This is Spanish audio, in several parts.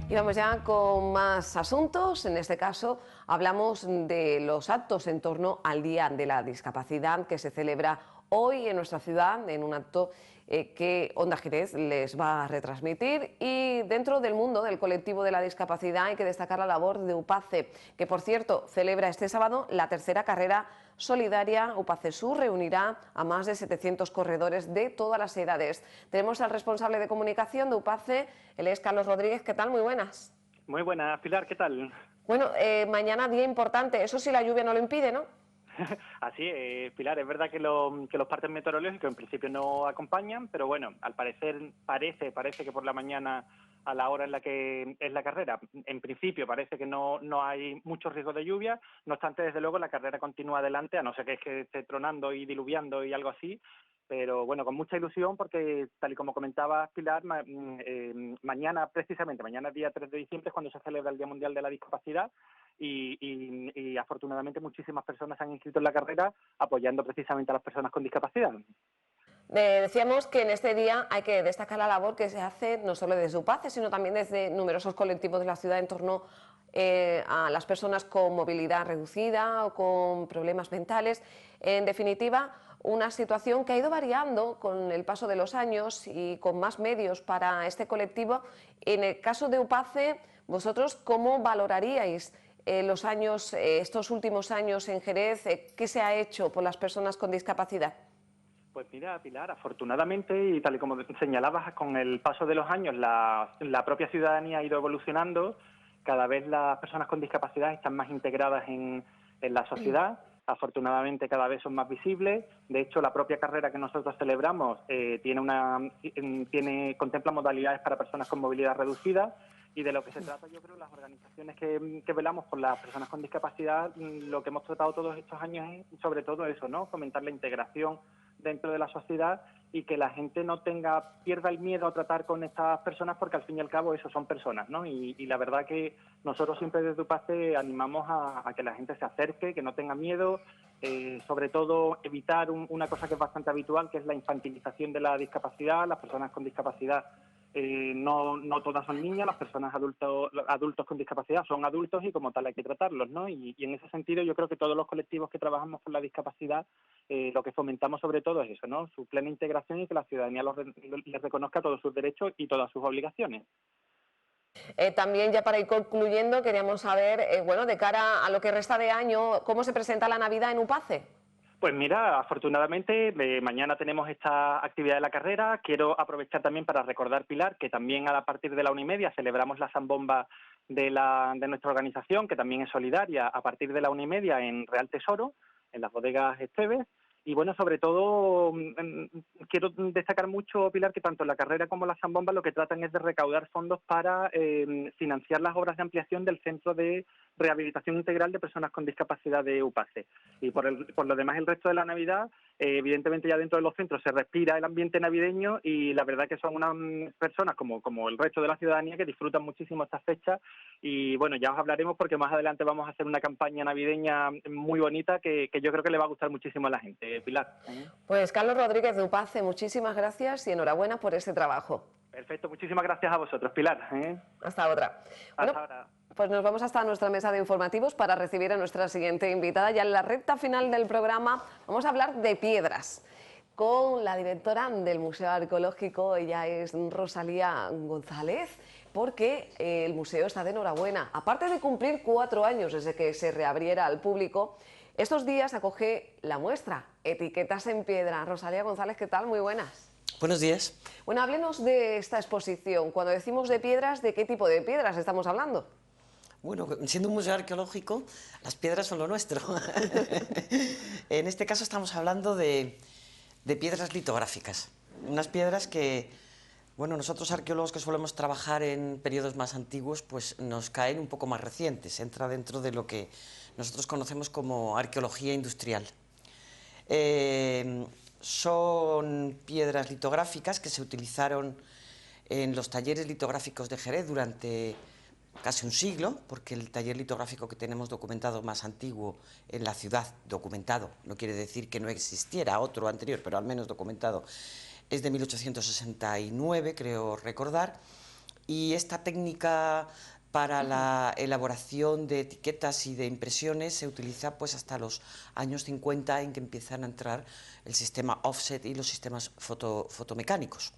Y vamos ya con más asuntos. En este caso hablamos de los actos en torno al Día de la Discapacidad que se celebra hoy en nuestra ciudad, en un acto que Onda Jerez les va a retransmitir. Y dentro del mundo del colectivo de la discapacidad hay que destacar la labor de UPACE, que por cierto celebra este sábado la tercera carrera solidaria. UPACE Sur reunirá a más de 700 corredores de todas las edades. Tenemos al responsable de comunicación de UPACE, él es Carlos Rodríguez. ¿Qué tal? Muy buenas. Muy buenas, Pilar, ¿qué tal? Bueno, mañana día importante, eso sí la lluvia no lo impide, ¿no? Así, Pilar, es verdad que los partes meteorológicos en principio no acompañan, pero bueno, al parecer parece que por la mañana, a la hora en la que es la carrera, en principio parece que no hay mucho riesgo de lluvia. No obstante, desde luego la carrera continúa adelante, a no ser que esté tronando y diluviando y algo así. Pero bueno, con mucha ilusión porque, tal y como comentaba Pilar, mañana día 3 de diciembre, es cuando se celebra el Día Mundial de la Discapacidad y afortunadamente muchísimas personas se han inscrito en la carrera apoyando precisamente a las personas con discapacidad. Decíamos que en este día hay que destacar la labor que se hace no solo desde UPACE, sino también desde numerosos colectivos de la ciudad en torno a las personas con movilidad reducida o con problemas mentales. En definitiva, una situación que ha ido variando con el paso de los años y con más medios para este colectivo. En el caso de UPACE, vosotros, ¿cómo valoraríais los años, estos últimos años en Jerez? ¿Qué se ha hecho por las personas con discapacidad? Pues mira, Pilar, afortunadamente, y tal y como señalabas, con el paso de los años la propia ciudadanía ha ido evolucionando. Cada vez las personas con discapacidad están más integradas en la sociedad. Afortunadamente cada vez son más visibles. De hecho, la propia carrera que nosotros celebramos contempla modalidades para personas con movilidad reducida. Y de lo que se trata, yo creo, las organizaciones que velamos por las personas con discapacidad, lo que hemos tratado todos estos años es sobre todo eso, ¿no? Fomentar la integración dentro de la sociedad y que la gente pierda el miedo a tratar con estas personas, porque al fin y al cabo eso son personas, ¿no? Y la verdad que nosotros siempre desde UPACE animamos a que la gente se acerque, que no tenga miedo, sobre todo evitar una cosa que es bastante habitual, que es la infantilización de la discapacidad. Las personas con discapacidad no todas son niñas, las personas adultos con discapacidad son adultos y como tal hay que tratarlos, ¿no? Y en ese sentido yo creo que todos los colectivos que trabajamos por la discapacidad lo que fomentamos sobre todo es eso, ¿no? Su plena integración y que la ciudadanía les reconozca todos sus derechos y todas sus obligaciones. También, ya para ir concluyendo, queríamos saber, bueno, de cara a lo que resta de año, ¿cómo se presenta la Navidad en UPACE? Pues mira, afortunadamente mañana tenemos esta actividad de la carrera. Quiero aprovechar también para recordar, Pilar, que también a partir de la 1:30 celebramos la zambomba de nuestra organización, que también es solidaria, a partir de la 1:30 en Real Tesoro, en las bodegas Esteves. Y bueno, sobre todo quiero destacar mucho, Pilar, que tanto la carrera como la zambomba lo que tratan es de recaudar fondos para financiar las obras de ampliación del Centro de Rehabilitación Integral de Personas con Discapacidad de UPACE. Y por lo demás, el resto de la Navidad, evidentemente ya dentro de los centros se respira el ambiente navideño y la verdad que son unas personas como el resto de la ciudadanía que disfrutan muchísimo estas fechas. Y bueno, ya os hablaremos porque más adelante vamos a hacer una campaña navideña muy bonita que yo creo que le va a gustar muchísimo a la gente, Pilar. Pues Carlos Rodríguez de UPACE, muchísimas gracias y enhorabuena por este trabajo. Perfecto, muchísimas gracias a vosotros, Pilar. Hasta otra. Bueno, Hasta ahora. pues nos vamos hasta nuestra mesa de informativos para recibir a nuestra siguiente invitada. Ya en la recta final del programa vamos a hablar de piedras con la directora del Museo Arqueológico. Ella es Rosalía González, porque el museo está de enhorabuena. Aparte de cumplir 4 años desde que se reabriera al público, estos días acoge la muestra Etiquetas en Piedra. Rosalía González, ¿qué tal? Muy buenas. Buenos días. Bueno, háblenos de esta exposición. Cuando decimos de piedras, ¿de qué tipo de piedras estamos hablando? Bueno, siendo un museo arqueológico, las piedras son lo nuestro. En este caso estamos hablando de piedras litográficas. Unas piedras que, bueno, nosotros arqueólogos que solemos trabajar en periodos más antiguos, pues nos caen un poco más recientes. Entra dentro de lo que nosotros conocemos como arqueología industrial. Son piedras litográficas que se utilizaron en los talleres litográficos de Jerez durante casi un siglo, porque el taller litográfico que tenemos documentado más antiguo en la ciudad, documentado, no quiere decir que no existiera otro anterior, pero al menos documentado, es de 1869, creo recordar, y esta técnica para la elaboración de etiquetas y de impresiones se utiliza pues hasta los años 50, en que empiezan a entrar el sistema offset y los sistemas fotomecánicos.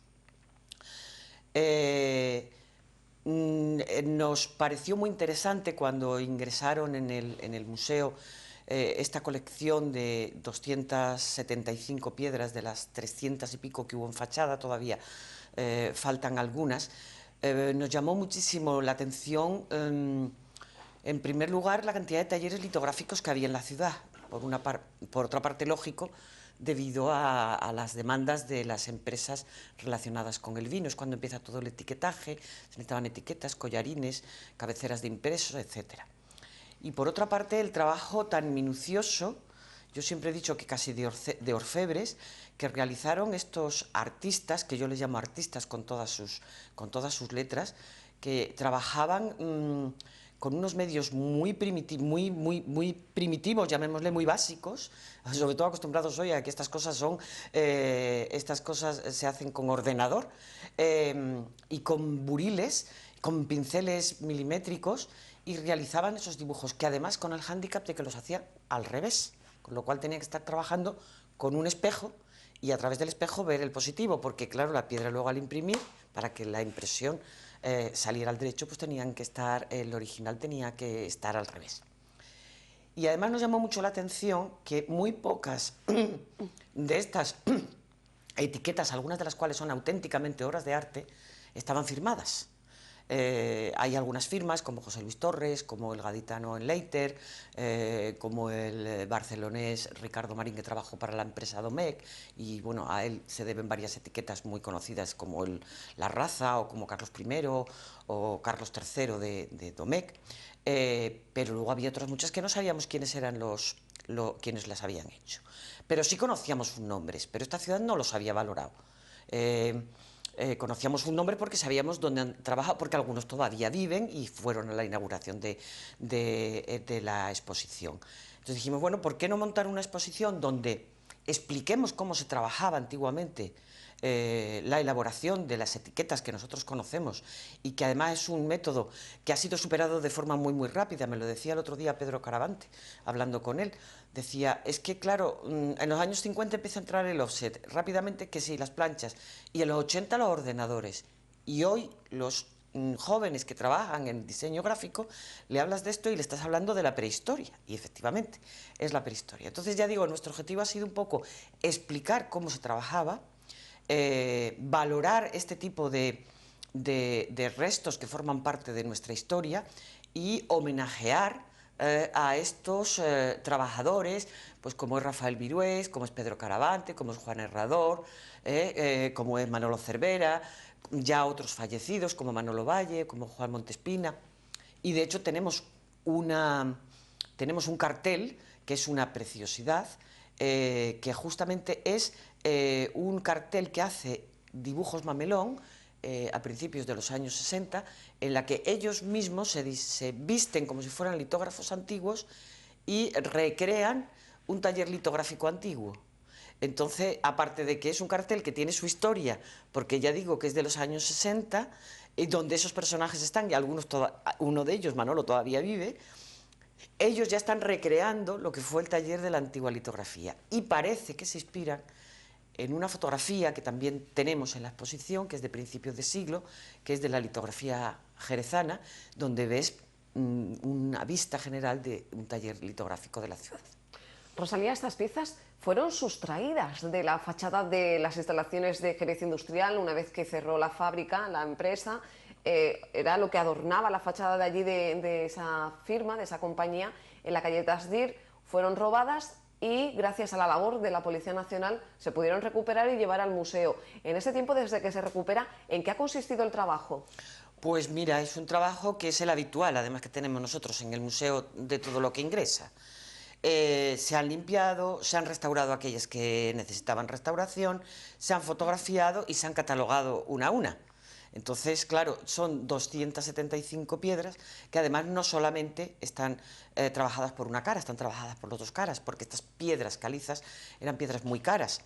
Nos pareció muy interesante cuando ingresaron en el museo esta colección de 275 piedras de las 300 y pico que hubo en fachada, todavía faltan algunas. Nos llamó muchísimo la atención, en primer lugar, la cantidad de talleres litográficos que había en la ciudad. Por otra parte, lógico, debido a las demandas de las empresas relacionadas con el vino. Es cuando empieza todo el etiquetaje, se necesitaban etiquetas, collarines, cabeceras de impresos, etc. Y por otra parte, el trabajo tan minucioso, yo siempre he dicho que casi de orfebres, que realizaron estos artistas, que yo les llamo artistas con todas sus letras, que trabajaban con unos medios muy primitivos, llamémosle muy básicos, sobre todo acostumbrados hoy a que estas cosas se hacen con ordenador, y con buriles, con pinceles milimétricos, y realizaban esos dibujos, que además con el hándicap de que los hacían al revés, con lo cual tenían que estar trabajando con un espejo y a través del espejo ver el positivo, porque claro, la piedra luego al imprimir, para que la impresión saliera al derecho, pues el original tenía que estar al revés. Y además nos llamó mucho la atención que muy pocas de estas etiquetas, algunas de las cuales son auténticamente obras de arte, estaban firmadas. Hay algunas firmas, como José Luis Torres, como el gaditano Enleiter, como el barcelonés Ricardo Marín, que trabajó para la empresa Domecq, y bueno, a él se deben varias etiquetas muy conocidas, como La Raza, o como Carlos I, o Carlos III de Domecq, pero luego había otras muchas que no sabíamos quiénes eran quienes las habían hecho. Pero sí conocíamos sus nombres, pero esta ciudad no los había valorado. Conocíamos un nombre porque sabíamos dónde han trabajado, porque algunos todavía viven y fueron a la inauguración de la exposición. Entonces dijimos, bueno, ¿por qué no montar una exposición donde expliquemos cómo se trabajaba antiguamente la elaboración de las etiquetas que nosotros conocemos, y que además es un método que ha sido superado de forma muy rápida? Me lo decía el otro día Pedro Caravante, hablando con él. Decía, es que claro, en los años 50 empieza a entrar el offset, rápidamente que sí, las planchas, y en los 80 los ordenadores, y hoy los jóvenes que trabajan en diseño gráfico, le hablas de esto y le estás hablando de la prehistoria, y efectivamente es la prehistoria. Entonces ya digo, nuestro objetivo ha sido un poco explicar cómo se trabajaba, valorar este tipo de restos que forman parte de nuestra historia, y homenajear a estos trabajadores, pues como es Rafael Virués, como es Pedro Caravante, como es Juan Herrador, como es Manolo Cervera, ya otros fallecidos como Manolo Valle, como Juan Montespina. Y de hecho tenemos un cartel que es una preciosidad, que justamente es un cartel que hace Dibujos Mamelón a principios de los años 60, en la que ellos mismos se visten como si fueran litógrafos antiguos y recrean un taller litográfico antiguo. Entonces, aparte de que es un cartel que tiene su historia, porque ya digo que es de los años 60, y donde esos personajes están, y uno de ellos, Manolo, todavía vive, ellos ya están recreando lo que fue el taller de la antigua litografía, y parece que se inspiran en una fotografía que también tenemos en la exposición, que es de principios de siglo, que es de la litografía jerezana, donde ves una vista general de un taller litográfico de la ciudad. Rosalía, estas piezas fueron sustraídas de la fachada de las instalaciones de Jerez Industrial una vez que cerró la fábrica, la empresa. Era lo que adornaba la fachada de allí, de esa firma, de esa compañía, en la calle Tasdir. Fueron robadas y gracias a la labor de la Policía Nacional se pudieron recuperar y llevar al museo. En ese tiempo, desde que se recupera, ¿en qué ha consistido el trabajo? Pues mira, es un trabajo que es el habitual, además, que tenemos nosotros en el museo, de todo lo que ingresa. Se han limpiado, se han restaurado aquellas que necesitaban restauración, se han fotografiado y se han catalogado una a una. Entonces, claro, son 275 piedras que además no solamente están trabajadas por una cara, están trabajadas por las dos caras, porque estas piedras calizas eran piedras muy caras.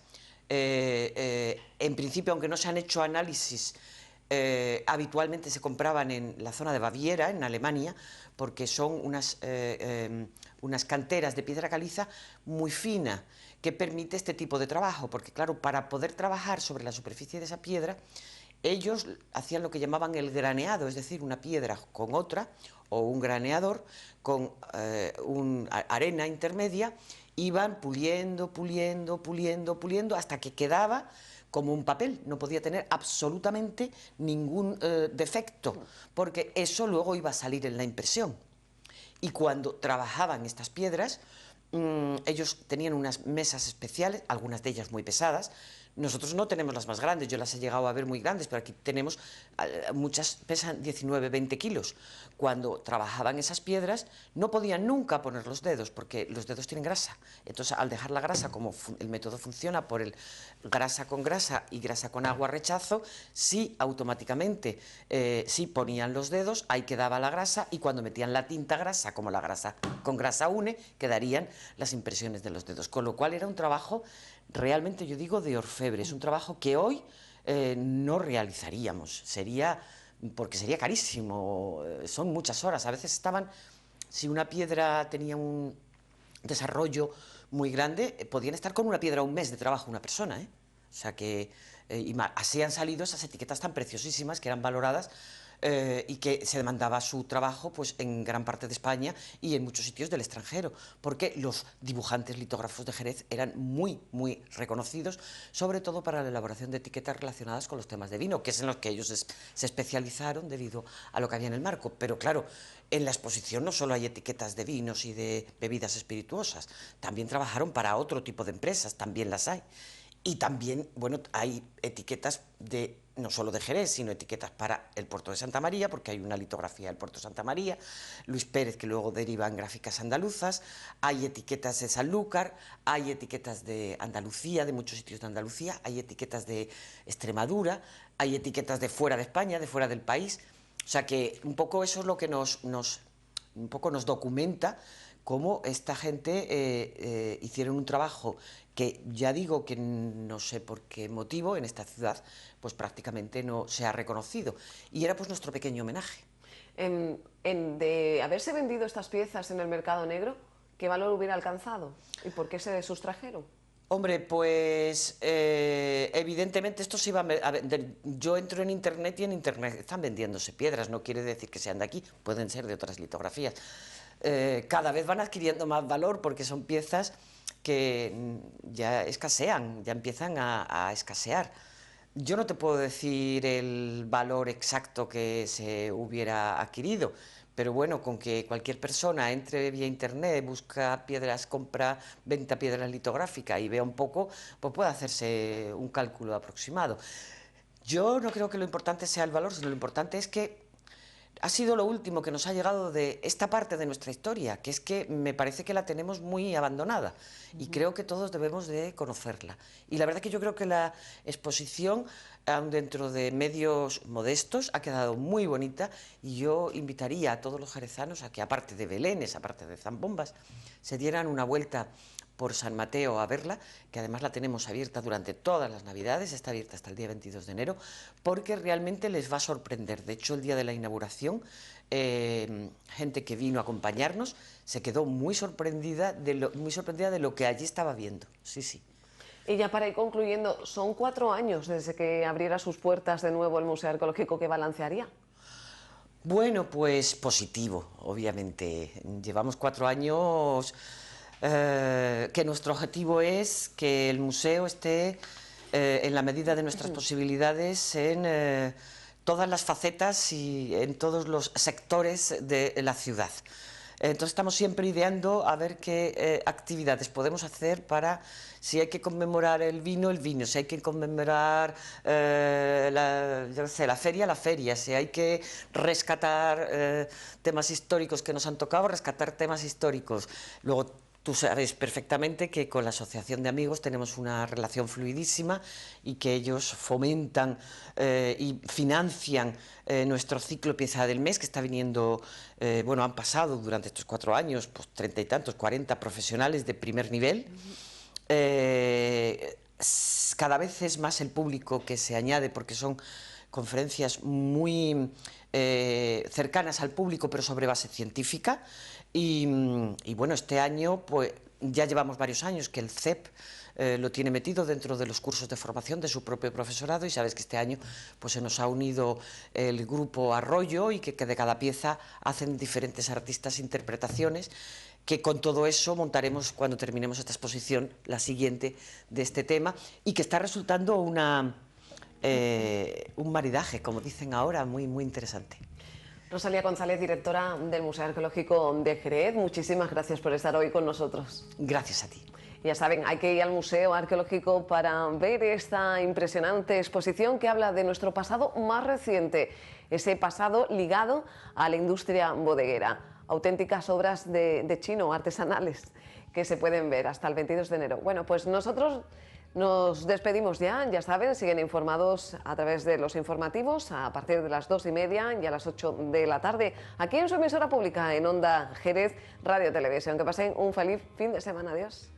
En principio, aunque no se han hecho análisis habitualmente se compraban en la zona de Baviera, en Alemania, porque son unas canteras de piedra caliza muy fina, que permite este tipo de trabajo, porque claro, para poder trabajar sobre la superficie de esa piedra, ellos hacían lo que llamaban el graneado, es decir, una piedra con otra, o un graneador con arena intermedia, iban puliendo, puliendo, puliendo, puliendo, hasta que quedaba como un papel, no podía tener absolutamente ningún defecto, porque eso luego iba a salir en la impresión. Y cuando trabajaban estas piedras, ellos tenían unas mesas especiales, algunas de ellas muy pesadas. Nosotros no tenemos las más grandes, yo las he llegado a ver muy grandes, pero aquí tenemos, muchas pesan 19, 20 kilos. Cuando trabajaban esas piedras no podían nunca poner los dedos, porque los dedos tienen grasa. Entonces, al dejar la grasa, como el método funciona por el grasa con grasa y grasa con agua rechazo, sí, automáticamente, sí ponían los dedos, ahí quedaba la grasa, y cuando metían la tinta grasa, como la grasa con grasa une, quedarían las impresiones de los dedos. Con lo cual era un trabajo realmente, yo digo, de orfebre. Es un trabajo que hoy no realizaríamos, porque sería carísimo, son muchas horas. A veces si una piedra tenía un desarrollo muy grande, podían estar con una piedra un mes de trabajo una persona, ¿eh? O sea que, así han salido esas etiquetas tan preciosísimas que eran valoradas, y que se demandaba su trabajo pues en gran parte de España y en muchos sitios del extranjero, porque los dibujantes litógrafos de Jerez eran muy, muy reconocidos, sobre todo para la elaboración de etiquetas relacionadas con los temas de vino, que es en los que ellos se especializaron debido a lo que había en el marco. Pero claro, en la exposición no solo hay etiquetas de vinos y de bebidas espirituosas, también trabajaron para otro tipo de empresas, también las hay. Y también, bueno, hay etiquetas no solo de Jerez, sino etiquetas para el puerto de Santa María, porque hay una litografía del puerto de Santa María, Luis Pérez, que luego deriva en gráficas andaluzas, hay etiquetas de Sanlúcar, hay etiquetas de Andalucía, de muchos sitios de Andalucía, hay etiquetas de Extremadura, hay etiquetas de fuera de España, de fuera del país. O sea que un poco eso es lo que un poco nos documenta cómo esta gente hicieron un trabajo que ya digo que no sé por qué motivo en esta ciudad pues prácticamente no se ha reconocido, y era pues nuestro pequeño homenaje. De haberse vendido estas piezas en el mercado negro, ¿qué valor hubiera alcanzado? ¿Y por qué se sustrajeron? Hombre, pues evidentemente esto se iba a vender. Yo entro en internet y en internet están vendiéndose piedras, no quiere decir que sean de aquí, pueden ser de otras litografías. Cada vez van adquiriendo más valor porque son piezas que ya escasean, ya empiezan a escasear. Yo no te puedo decir el valor exacto que se hubiera adquirido, pero bueno, con que cualquier persona entre vía internet, busca piedras, compra, venta piedras litográficas y vea un poco, pues puede hacerse un cálculo aproximado. Yo no creo que lo importante sea el valor, sino lo importante es que ha sido lo último que nos ha llegado de esta parte de nuestra historia, que es que me parece que la tenemos muy abandonada y creo que todos debemos de conocerla. Y la verdad que yo creo que la exposición, aun dentro de medios modestos, ha quedado muy bonita, y yo invitaría a todos los jerezanos a que, aparte de belenes, aparte de zambombas, se dieran una vuelta por San Mateo a verla, que además la tenemos abierta durante todas las Navidades, está abierta hasta el día 22 de enero, porque realmente les va a sorprender. De hecho, el día de la inauguración, gente que vino a acompañarnos se quedó muy sorprendida de lo que allí estaba viendo. Sí, sí. Y ya para ir concluyendo, son 4 años desde que abriera sus puertas de nuevo el Museo Arqueológico. ¿Qué balancearía? Bueno, pues positivo, obviamente. Llevamos 4 años... que nuestro objetivo es que el museo esté, en la medida de nuestras posibilidades, en todas las facetas y en todos los sectores de la ciudad. Entonces estamos siempre ideando a ver qué actividades podemos hacer para, si hay que conmemorar el vino, si hay que conmemorar la feria, si hay que rescatar temas históricos que nos han tocado, rescatar temas históricos. Luego, tú sabes perfectamente que con la Asociación de Amigos tenemos una relación fluidísima y que ellos fomentan y financian nuestro ciclo Pieza del Mes, que está viniendo, bueno, han pasado durante estos 4 años, pues 30 y tantos, 40 profesionales de primer nivel. Cada vez es más el público que se añade, porque son conferencias muy cercanas al público, pero sobre base científica. Y bueno, este año pues ya llevamos varios años que el CEP lo tiene metido dentro de los cursos de formación de su propio profesorado, y sabes que este año pues se nos ha unido el grupo Arroyo, y que de cada pieza hacen diferentes artistas interpretaciones, que con todo eso montaremos, cuando terminemos esta exposición, la siguiente de este tema, y que está resultando un maridaje, como dicen ahora, muy, muy interesante. Rosalía González, directora del Museo Arqueológico de Jerez, muchísimas gracias por estar hoy con nosotros. Gracias a ti. Ya saben, hay que ir al Museo Arqueológico para ver esta impresionante exposición que habla de nuestro pasado más reciente, ese pasado ligado a la industria bodeguera. Auténticas obras de chino, artesanales, que se pueden ver hasta el 22 de enero. Bueno, pues nosotros nos despedimos ya saben, siguen informados a través de los informativos a partir de las 2:30 y a las 8 de la tarde, aquí en su emisora pública, en Onda Jerez Radio Televisión. Que pasen un feliz fin de semana. Adiós.